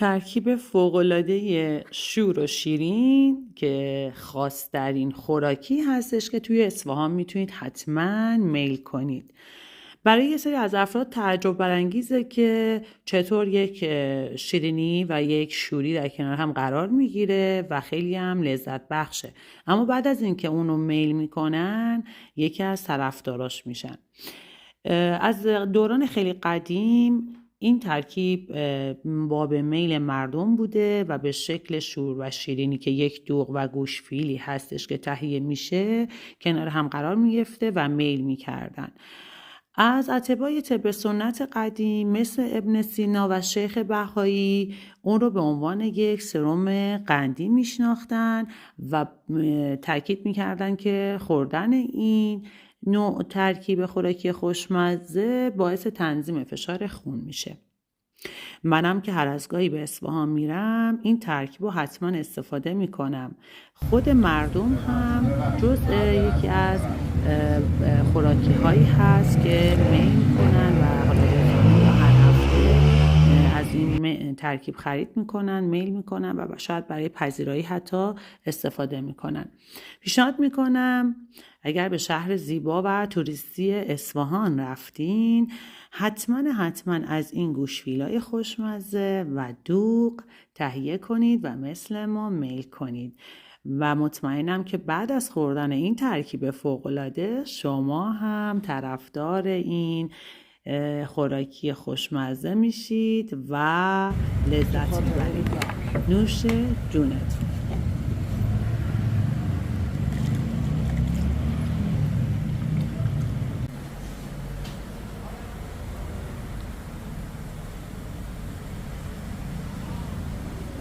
ترکیب فوق‌العاده شور و شیرین که خاص‌ترین خوراکی هستش که توی اصفهان میتونید حتما میل کنید. برای یه سری از افراد تعجب برانگیزه که چطور یک شیرینی و یک شوری در کنار هم قرار میگیره و خیلی هم لذت بخشه، اما بعد از اینکه اونو میل میکنن یکی از طرفداراش میشن. از دوران خیلی قدیم این ترکیب باب میل مردم بوده و به شکل شور و شیرینی که یک دوغ و گوشتفیلی هستش که تهیه میشه کنار هم قرار میگرفته و میل میکردن. از اتباع طب سنت قدیم مثل ابن سینا و شیخ بهایی اون رو به عنوان یک سرم قندی میشناختن و تاکید میکردن که خوردن این نوع ترکیب خوراکی خوشمزه باعث تنظیم فشار خون میشه. منم که هر از گاهی به اصفهان میرم این ترکیب رو حتما استفاده میکنم. خود مردم هم جزء یکی از خوراکی هایی هست که میل میکنن و حالا هر هفته از این ترکیب خرید میکنن، میل میکنن و شاید برای پذیرایی حتی استفاده میکنن. پیشنهاد میکنم اگر به شهر زیبا و توریستی اصفهان رفتین حتما از این گوشتفیلای خوشمزه و دوغ تهیه کنید و مثل ما میل کنید و مطمئنم که بعد از خوردن این ترکیب فوق‌العاده شما هم طرفدار این خوراکی خوشمزه میشید و لذت میبرید. نوش جونتون.